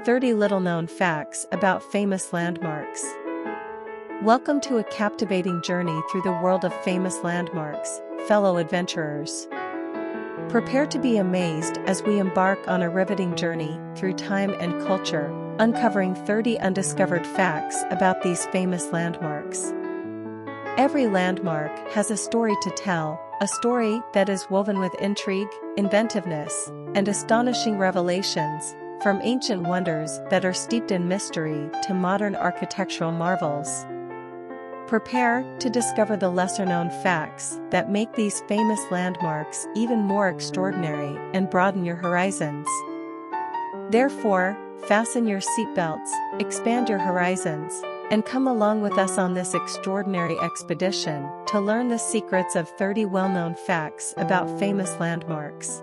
30 little-known facts about famous landmarks. Welcome to a captivating journey through the world of famous landmarks, fellow adventurers. Prepare to be amazed as we embark on a riveting journey through time and culture, uncovering 30 undiscovered facts about these famous landmarks. Every landmark has a story to tell, a story that is woven with intrigue, inventiveness, and astonishing revelations, from ancient wonders that are steeped in mystery to modern architectural marvels. Prepare to discover the lesser-known facts that make these famous landmarks even more extraordinary and broaden your horizons. Therefore, fasten your seatbelts, expand your horizons, and come along with us on this extraordinary expedition to learn the secrets of 30 well-known facts about famous landmarks.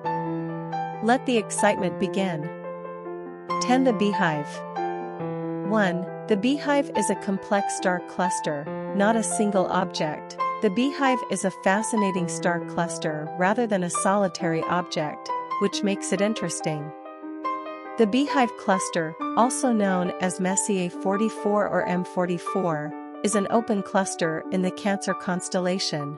Let the excitement begin. 10. The Beehive. 1. The beehive is a complex star cluster, not a single object. The beehive is a fascinating star cluster rather than a solitary object, which makes it interesting. The beehive cluster, also known as Messier 44 or M44, is an open cluster in the Cancer constellation.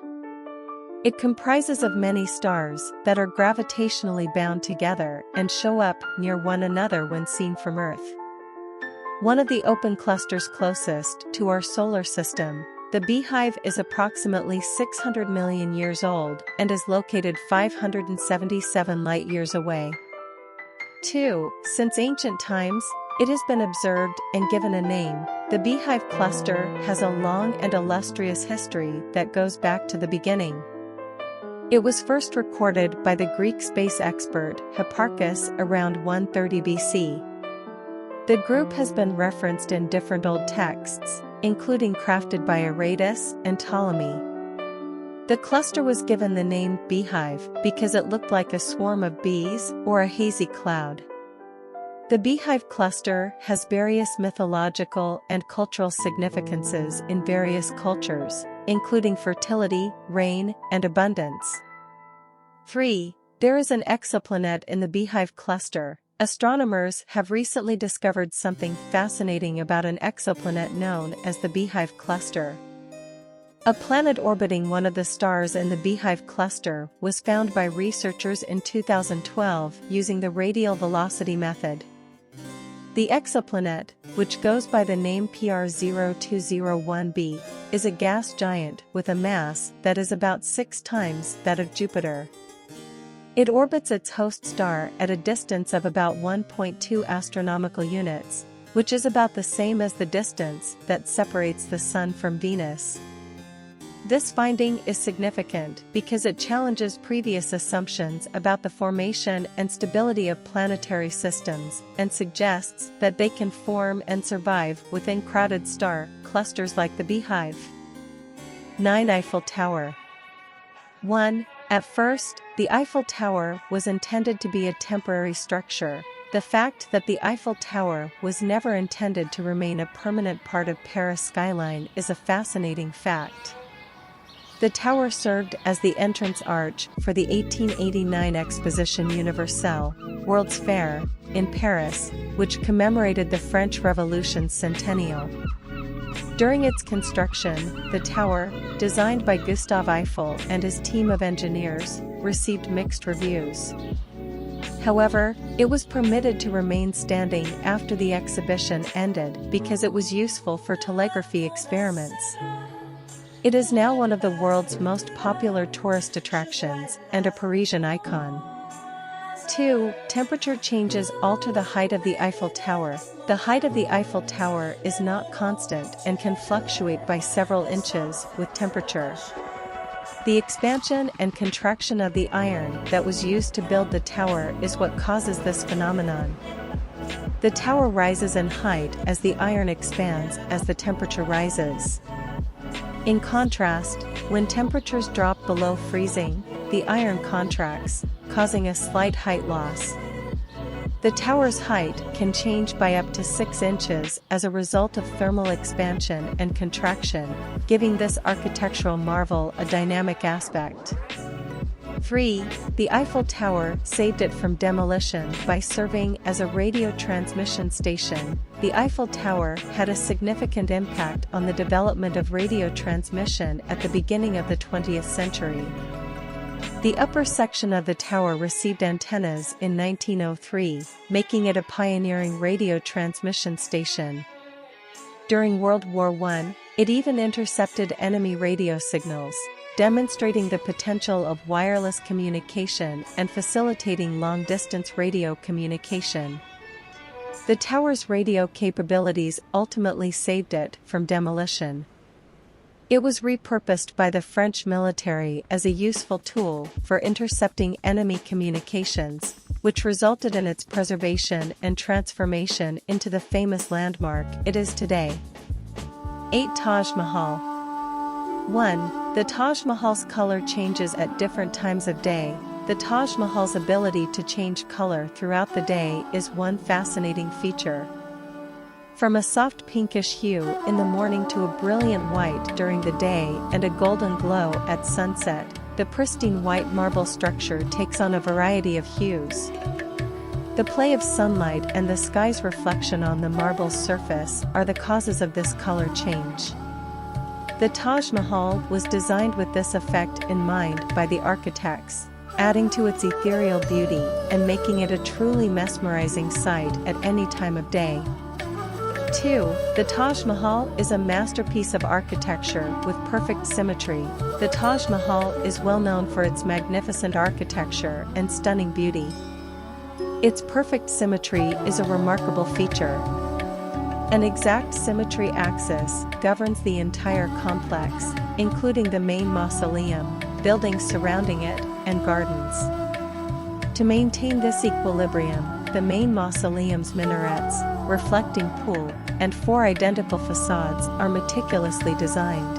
It comprises of many stars that are gravitationally bound together and show up near one another when seen from Earth. One of the open clusters closest to our solar system, the beehive is approximately 600 million years old and is located 577 light-years away. 2. Since ancient times, it has been observed and given a name. The beehive cluster has a long and illustrious history that goes back to the beginning. It was first recorded by the Greek space expert Hipparchus around 130 BC. The group has been referenced in different old texts, including crafted by Aratus and Ptolemy. The cluster was given the name beehive because it looked like a swarm of bees or a hazy cloud. The beehive cluster has various mythological and cultural significances in various cultures, including fertility, rain, and abundance. 3. There is an exoplanet in the beehive cluster. Astronomers have recently discovered something fascinating about an exoplanet known as the beehive cluster. A planet orbiting one of the stars in the beehive cluster was found by researchers in 2012 using the radial velocity method. The exoplanet, which goes by the name PR0201b, is a gas giant with a mass that is about 6 times that of Jupiter. It orbits its host star at a distance of about 1.2 astronomical units, which is about the same as the distance that separates the Sun from Venus. This finding is significant because it challenges previous assumptions about the formation and stability of planetary systems and suggests that they can form and survive within crowded star clusters like the beehive. 9. Eiffel Tower. 1. At first, the Eiffel Tower was intended to be a temporary structure. The fact that the Eiffel Tower was never intended to remain a permanent part of Paris skyline is a fascinating fact. The tower served as the entrance arch for the 1889 Exposition Universelle, World's Fair, in Paris, which commemorated the French Revolution's centennial. During its construction, the tower, designed by Gustave Eiffel and his team of engineers, received mixed reviews. However, it was permitted to remain standing after the exhibition ended because it was useful for telegraphy experiments. It is now one of the world's most popular tourist attractions and a Parisian icon. 2. Temperature changes alter the height of the Eiffel Tower. The height of the Eiffel Tower is not constant and can fluctuate by several inches with temperature. The expansion and contraction of the iron that was used to build the tower is what causes this phenomenon. The tower rises in height as the iron expands as the temperature rises. In contrast, when temperatures drop below freezing, the iron contracts, causing a slight height loss. The tower's height can change by up to 6 inches as a result of thermal expansion and contraction, giving this architectural marvel a dynamic aspect. 3. The Eiffel Tower saved it from demolition by serving as a radio transmission station. The Eiffel Tower had a significant impact on the development of radio transmission at the beginning of the 20th century. The upper section of the tower received antennas in 1903, making it a pioneering radio transmission station. During World War I, it even intercepted enemy radio signals, demonstrating the potential of wireless communication and facilitating long-distance radio communication. The tower's radio capabilities ultimately saved it from demolition. It was repurposed by the French military as a useful tool for intercepting enemy communications, which resulted in its preservation and transformation into the famous landmark it is today. 8. Taj Mahal. 1. The Taj Mahal's color changes at different times of day. The Taj Mahal's ability to change color throughout the day is one fascinating feature. From a soft pinkish hue in the morning to a brilliant white during the day and a golden glow at sunset, the pristine white marble structure takes on a variety of hues. The play of sunlight and the sky's reflection on the marble's surface are the causes of this color change. The Taj Mahal was designed with this effect in mind by the architects, adding to its ethereal beauty and making it a truly mesmerizing sight at any time of day. 2. The Taj Mahal is a masterpiece of architecture with perfect symmetry. The Taj Mahal is well known for its magnificent architecture and stunning beauty. Its perfect symmetry is a remarkable feature. An exact symmetry axis governs the entire complex, including the main mausoleum, buildings surrounding it, and gardens. To maintain this equilibrium, the main mausoleum's minarets, reflecting pool, and 4 identical facades are meticulously designed.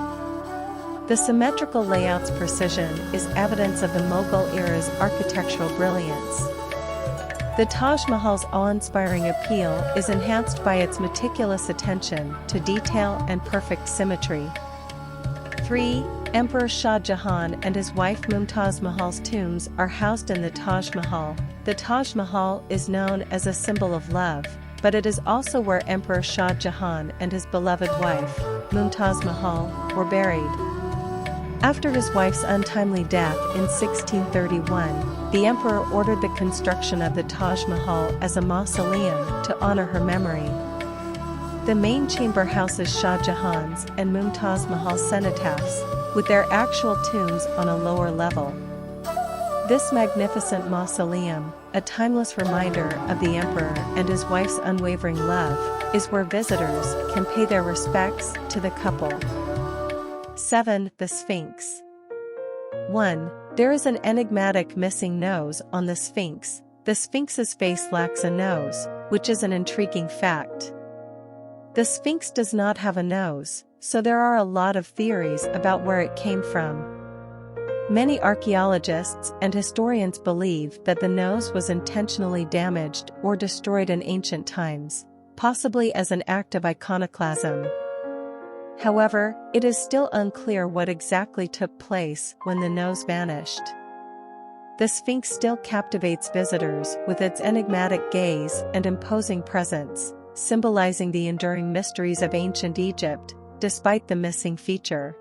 The symmetrical layout's precision is evidence of the Mughal era's architectural brilliance. The Taj Mahal's awe-inspiring appeal is enhanced by its meticulous attention to detail and perfect symmetry. 3. Emperor Shah Jahan and his wife Mumtaz Mahal's tombs are housed in the Taj Mahal. The Taj Mahal is known as a symbol of love, but it is also where Emperor Shah Jahan and his beloved wife, Mumtaz Mahal, were buried. After his wife's untimely death in 1631, the emperor ordered the construction of the Taj Mahal as a mausoleum to honor her memory. The main chamber houses Shah Jahan's and Mumtaz Mahal's cenotaphs, with their actual tombs on a lower level. This magnificent mausoleum, a timeless reminder of the emperor and his wife's unwavering love, is where visitors can pay their respects to the couple. 7. The Sphinx. 1. There is an enigmatic missing nose on the Sphinx. The Sphinx's face lacks a nose, which is an intriguing fact. The Sphinx does not have a nose, so there are a lot of theories about where it came from. Many archaeologists and historians believe that the nose was intentionally damaged or destroyed in ancient times, possibly as an act of iconoclasm. However, it is still unclear what exactly took place when the nose vanished. The Sphinx still captivates visitors with its enigmatic gaze and imposing presence, symbolizing the enduring mysteries of ancient Egypt, despite the missing feature.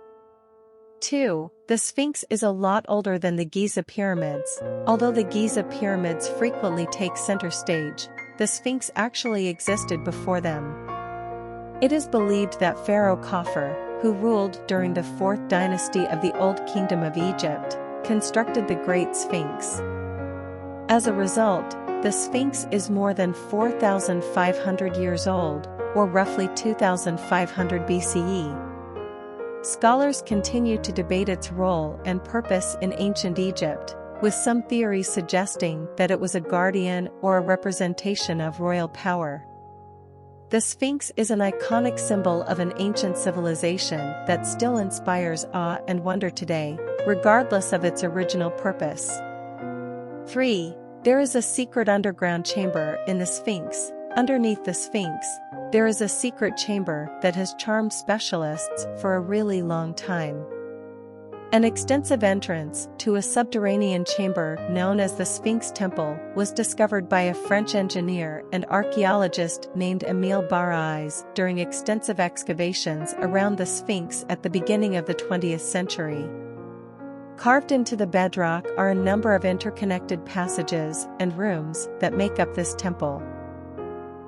2. The Sphinx is a lot older than the Giza pyramids. Although the Giza pyramids frequently take center stage, the Sphinx actually existed before them. It is believed that Pharaoh Khafre, who ruled during the 4th dynasty of the Old Kingdom of Egypt, constructed the Great Sphinx. As a result, the Sphinx is more than 4,500 years old, or roughly 2,500 BCE. Scholars continue to debate its role and purpose in ancient Egypt, with some theories suggesting that it was a guardian or a representation of royal power. The Sphinx is an iconic symbol of an ancient civilization that still inspires awe and wonder today, regardless of its original purpose. 3. There is a secret underground chamber in the Sphinx. Underneath the Sphinx, there is a secret chamber that has charmed specialists for a really long time. An extensive entrance to a subterranean chamber known as the Sphinx Temple was discovered by a French engineer and archaeologist named Émile Barrais during extensive excavations around the Sphinx at the beginning of the 20th century. Carved into the bedrock are a number of interconnected passages and rooms that make up this temple.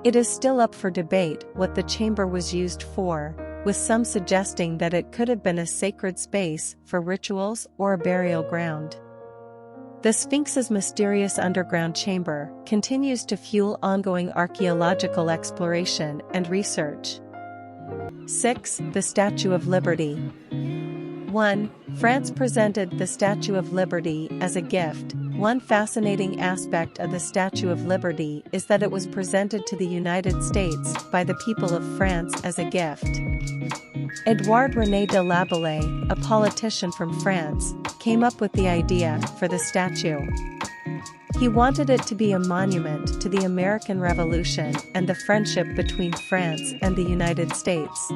It is still up for debate what the chamber was used for, with some suggesting that it could have been a sacred space for rituals or a burial ground. The Sphinx's mysterious underground chamber continues to fuel ongoing archaeological exploration and research. 6. The Statue of Liberty. 1. France presented the Statue of Liberty as a gift. One fascinating aspect of the Statue of Liberty is that it was presented to the United States by the people of France as a gift. Édouard René de Laboulaye, a politician from France, came up with the idea for the statue. He wanted it to be a monument to the American Revolution and the friendship between France and the United States.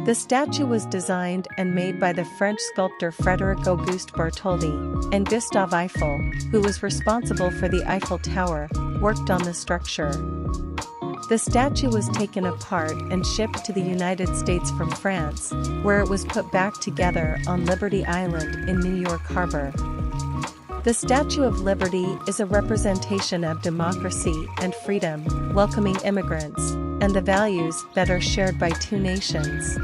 The statue was designed and made by the French sculptor Frédéric Auguste Bartholdi, and Gustave Eiffel, who was responsible for the Eiffel Tower, worked on the structure. The statue was taken apart and shipped to the United States from France, where it was put back together on Liberty Island in New York Harbor. The Statue of Liberty is a representation of democracy and freedom, welcoming immigrants, and the values that are shared by two nations.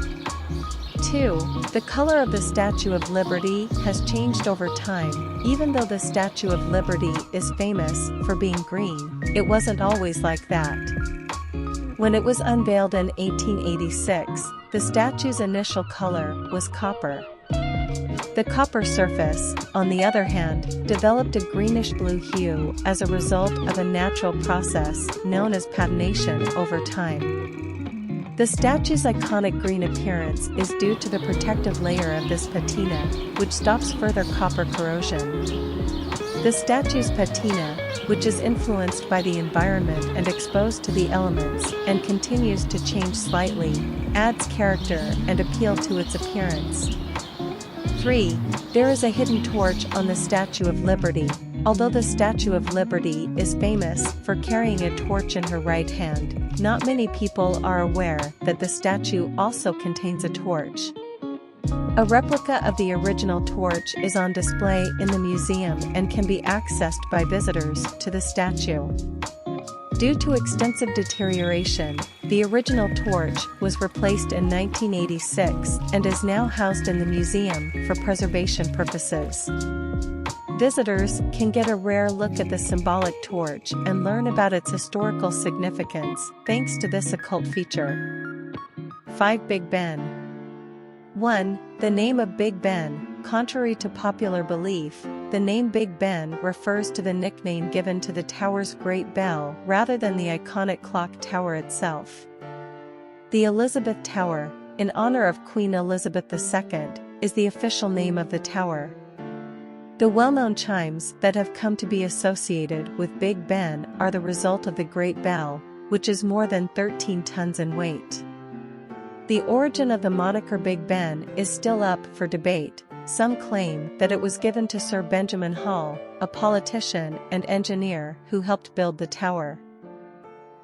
2. The color of the Statue of Liberty has changed over time. Even though the Statue of Liberty is famous for being green, it wasn't always like that. When it was unveiled in 1886, the statue's initial color was copper. The copper surface, on the other hand, developed a greenish-blue hue as a result of a natural process known as patination over time. The statue's iconic green appearance is due to the protective layer of this patina, which stops further copper corrosion. The statue's patina, which is influenced by the environment and exposed to the elements and continues to change slightly, adds character and appeal to its appearance. 3. There is a hidden torch on the Statue of Liberty. Although the Statue of Liberty is famous for carrying a torch in her right hand, not many people are aware that the statue also contains a torch. A replica of the original torch is on display in the museum and can be accessed by visitors to the statue. Due to extensive deterioration, the original torch was replaced in 1986 and is now housed in the museum for preservation purposes. Visitors can get a rare look at the symbolic torch and learn about its historical significance thanks to this occult feature. 5. Big Ben. 1. The name of Big Ben. Contrary to popular belief, the name Big Ben refers to the nickname given to the tower's Great Bell rather than the iconic clock tower itself. The Elizabeth Tower, in honor of Queen Elizabeth II, is the official name of the tower. The well-known chimes that have come to be associated with Big Ben are the result of the Great Bell, which is more than 13 tons in weight. The origin of the moniker Big Ben is still up for debate. Some claim that it was given to Sir Benjamin Hall, a politician and engineer who helped build the tower.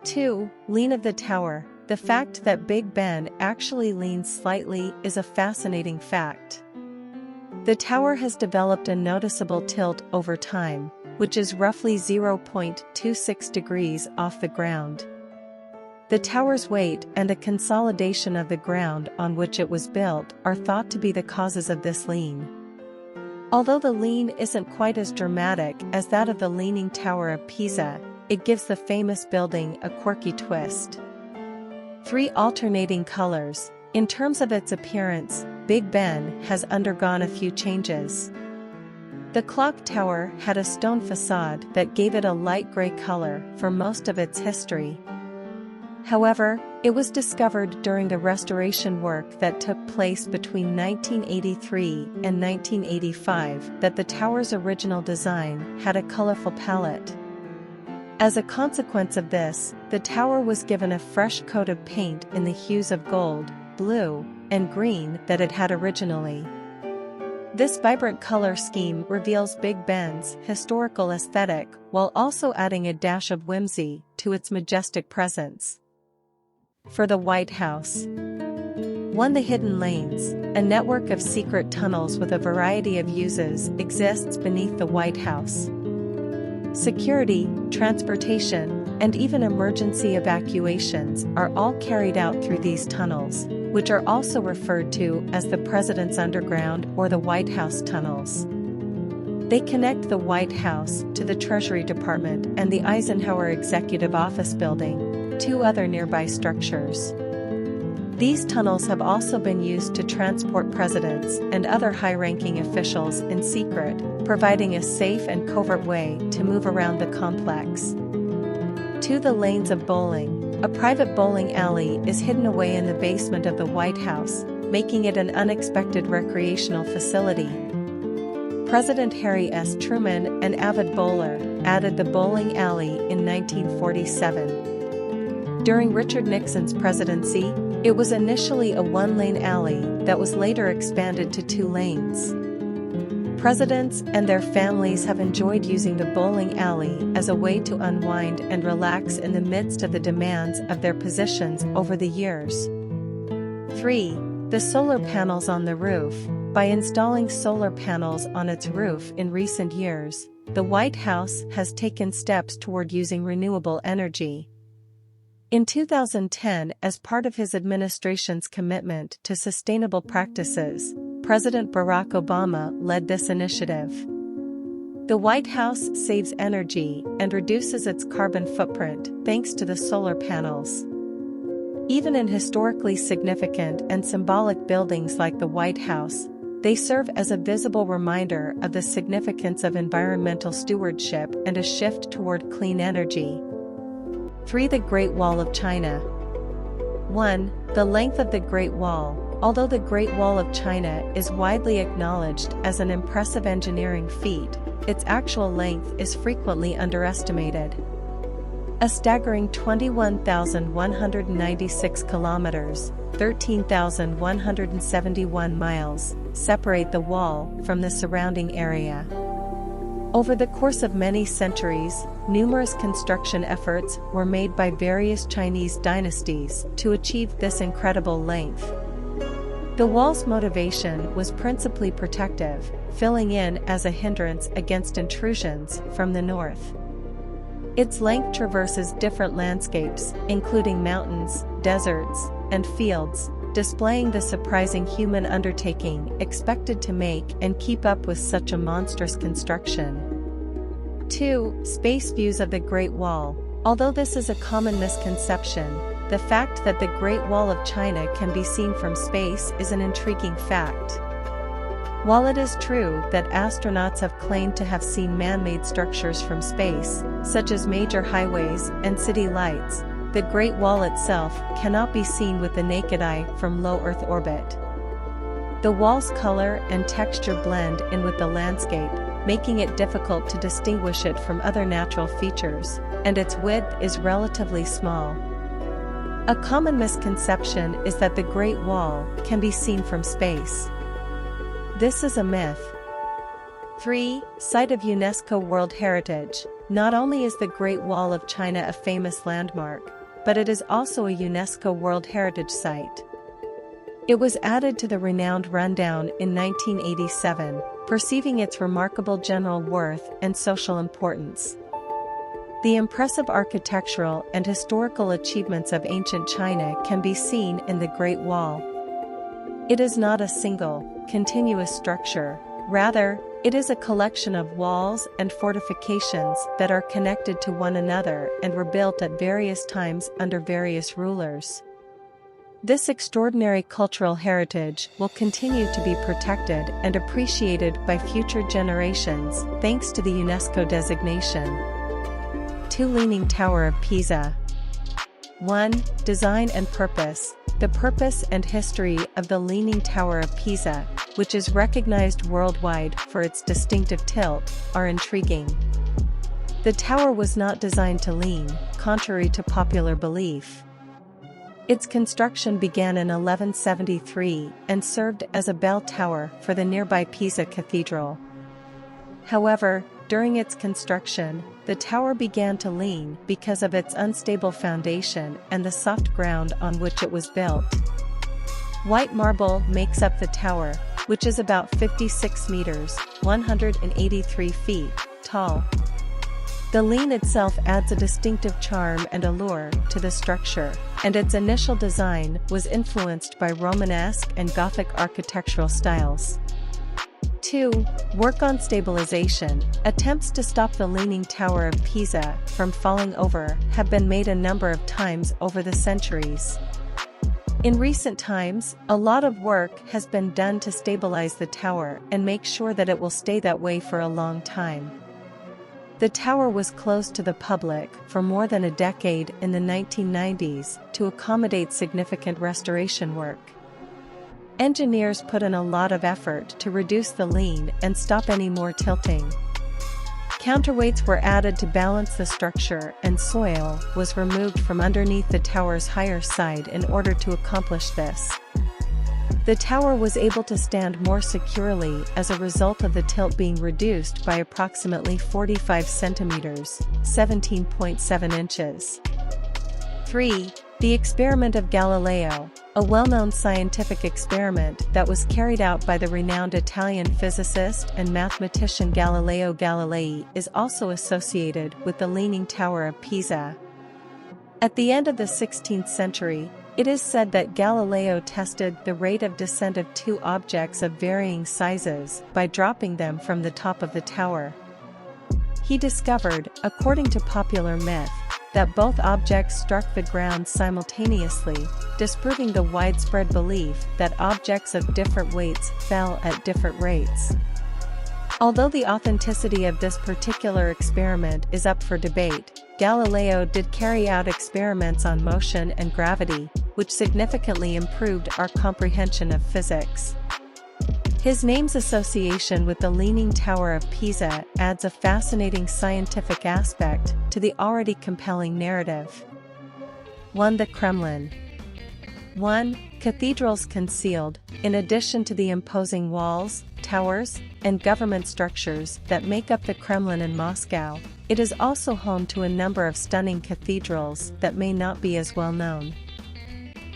2. Lean of the tower. The fact that Big Ben actually leans slightly is a fascinating fact. The tower has developed a noticeable tilt over time, which is roughly 0.26 degrees off the ground. The tower's weight and a consolidation of the ground on which it was built are thought to be the causes of this lean. Although the lean isn't quite as dramatic as that of the Leaning Tower of Pisa, it gives the famous building a quirky twist. 3. Alternating colors. In terms of its appearance, Big Ben has undergone a few changes. The clock tower had a stone facade that gave it a light gray color for most of its history. However, it was discovered during the restoration work that took place between 1983 and 1985 that the tower's original design had a colorful palette. As a consequence of this, the tower was given a fresh coat of paint in the hues of gold, blue, and green that it had originally. This vibrant color scheme reveals Big Ben's historical aesthetic while also adding a dash of whimsy to its majestic presence. For the White House. 1. The hidden lanes. A network of secret tunnels with a variety of uses exists beneath the White House. Security, transportation, and even emergency evacuations are all carried out through these tunnels, which are also referred to as the President's Underground or the White House tunnels. They connect the White House to the Treasury Department and the Eisenhower Executive Office Building, two other nearby structures. These tunnels have also been used to transport presidents and other high-ranking officials in secret, providing a safe and covert way to move around the complex. 2. The lanes of bowling. A private bowling alley is hidden away in the basement of the White House, making it an unexpected recreational facility. President Harry S. Truman, an avid bowler, added the bowling alley in 1947. During Richard Nixon's presidency, it was initially a one-lane alley that was later expanded to 2 lanes. Presidents and their families have enjoyed using the bowling alley as a way to unwind and relax in the midst of the demands of their positions over the years. 3. The solar panels on the roof. By installing solar panels on its roof in recent years, the White House has taken steps toward using renewable energy. In 2010, as part of his administration's commitment to sustainable practices, President Barack Obama led this initiative. The White House saves energy and reduces its carbon footprint thanks to the solar panels. Even in historically significant and symbolic buildings like the White House, they serve as a visible reminder of the significance of environmental stewardship and a shift toward clean energy. 3. The Great Wall of China. 1. The length of the Great Wall. Although the Great Wall of China is widely acknowledged as an impressive engineering feat, its actual length is frequently underestimated. A staggering 21,196 kilometers, 13,171 miles, separate the wall from the surrounding area. Over the course of many centuries, numerous construction efforts were made by various Chinese dynasties to achieve this incredible length. The wall's motivation was principally protective, filling in as a hindrance against intrusions from the north. Its length traverses different landscapes, including mountains, deserts, and fields, displaying the surprising human undertaking expected to make and keep up with such a monstrous construction. 2. Space views of the Great Wall. Although this is a common misconception, the fact that the Great Wall of China can be seen from space is an intriguing fact. While it is true that astronauts have claimed to have seen man-made structures from space, such as major highways and city lights, the Great Wall itself cannot be seen with the naked eye from low Earth orbit. The wall's color and texture blend in with the landscape, making it difficult to distinguish it from other natural features, and its width is relatively small. A common misconception is that the Great Wall can be seen from space. This is a myth. 3. Site of UNESCO World Heritage. Not only is the Great Wall of China a famous landmark, but it is also a UNESCO World Heritage Site. It was added to the renowned rundown in 1987, perceiving its remarkable general worth and social importance. The impressive architectural and historical achievements of ancient China can be seen in the Great Wall. It is not a single, continuous structure, rather, it is a collection of walls and fortifications that are connected to one another and were built at various times under various rulers. This extraordinary cultural heritage will continue to be protected and appreciated by future generations thanks to the UNESCO designation. 2. Leaning Tower of Pisa. 1. Design and purpose. The purpose and history of the Leaning Tower of Pisa, which is recognized worldwide for its distinctive tilt, are intriguing. The tower was not designed to lean, contrary to popular belief. Its construction began in 1173 and served as a bell tower for the nearby Pisa Cathedral. However, during its construction, the tower began to lean because of its unstable foundation and the soft ground on which it was built. White marble makes up the tower, which is about 56 meters, 183 feet, tall. The lean itself adds a distinctive charm and allure to the structure, and its initial design was influenced by Romanesque and Gothic architectural styles. 2. Work on stabilization. Attempts to stop the Leaning Tower of Pisa from falling over have been made a number of times over the centuries. In recent times, a lot of work has been done to stabilize the tower and make sure that it will stay that way for a long time. The tower was closed to the public for more than a decade in the 1990s to accommodate significant restoration work. Engineers put in a lot of effort to reduce the lean and stop any more tilting. Counterweights were added to balance the structure, and soil was removed from underneath the tower's higher side in order to accomplish this. The tower was able to stand more securely as a result of the tilt being reduced by approximately 45 centimeters, 17.7 inches. 3. The experiment of Galileo, a well-known scientific experiment that was carried out by the renowned Italian physicist and mathematician Galileo Galilei, is also associated with the Leaning Tower of Pisa. At the end of the 16th century, it is said that Galileo tested the rate of descent of two objects of varying sizes by dropping them from the top of the tower. He discovered, according to popular myth, that both objects struck the ground simultaneously, disproving the widespread belief that objects of different weights fell at different rates. Although the authenticity of this particular experiment is up for debate, Galileo did carry out experiments on motion and gravity, which significantly improved our comprehension of physics. His name's association with the Leaning Tower of Pisa adds a fascinating scientific aspect to the already compelling narrative. 1. The Kremlin. 1. Cathedrals concealed. In addition to the imposing walls, towers, and government structures that make up the Kremlin in Moscow, it is also home to a number of stunning cathedrals that may not be as well known.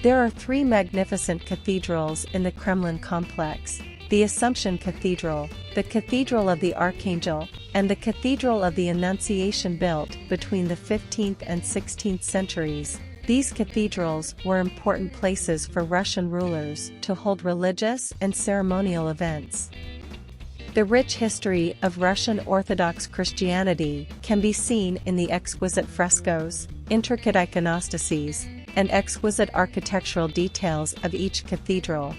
There are 3 magnificent cathedrals in the Kremlin complex: the Assumption Cathedral, the Cathedral of the Archangel, and the Cathedral of the Annunciation. Built between the 15th and 16th centuries, these cathedrals were important places for Russian rulers to hold religious and ceremonial events. The rich history of Russian Orthodox Christianity can be seen in the exquisite frescoes, intricate iconostases, and exquisite architectural details of each cathedral.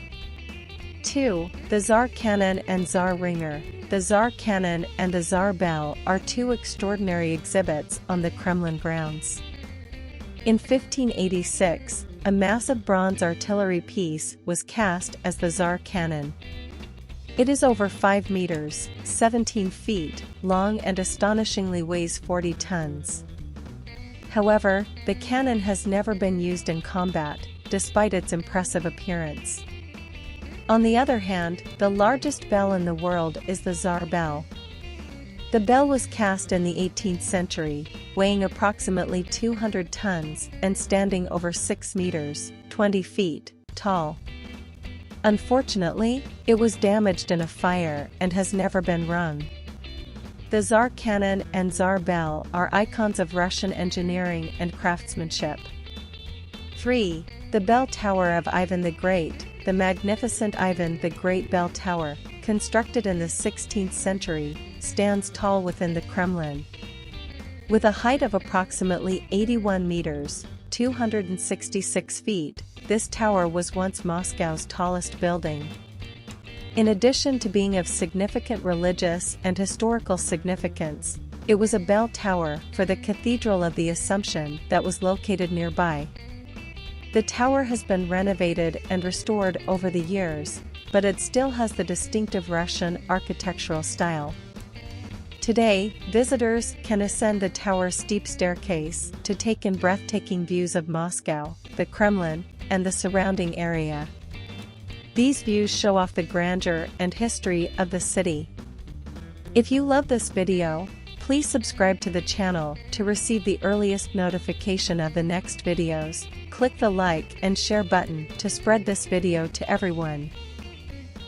2. The Tsar Cannon and Tsar Ringer. The Tsar Cannon and the Tsar Bell are 2 extraordinary exhibits on the Kremlin grounds. In 1586, a massive bronze artillery piece was cast as the Tsar Cannon. It is over 5 meters, 17 feet, long and astonishingly weighs 40 tons. However, the cannon has never been used in combat, despite its impressive appearance. On the other hand, the largest bell in the world is the Tsar Bell. The bell was cast in the 18th century, weighing approximately 200 tons and standing over 6 meters, 20 feet, tall. Unfortunately, it was damaged in a fire and has never been rung. The Tsar Cannon and Tsar Bell are icons of Russian engineering and craftsmanship. 3. The Bell Tower of Ivan the Great. The magnificent Ivan the Great Bell Tower, constructed in the 16th century, stands tall within the Kremlin. With a height of approximately 81 meters, 266 feet, this tower was once Moscow's tallest building. In addition to being of significant religious and historical significance, it was a bell tower for the Cathedral of the Assumption that was located nearby. The tower has been renovated and restored over the years, but it still has the distinctive Russian architectural style. Today, visitors can ascend the tower's steep staircase to take in breathtaking views of Moscow, the Kremlin, and the surrounding area. These views show off the grandeur and history of the city. If you love this video, please subscribe to the channel to receive the earliest notification of the next videos. Click the like and share button to spread this video to everyone.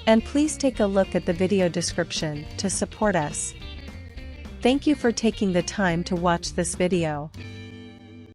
And please take a look at the video description to support us. Thank you for taking the time to watch this video.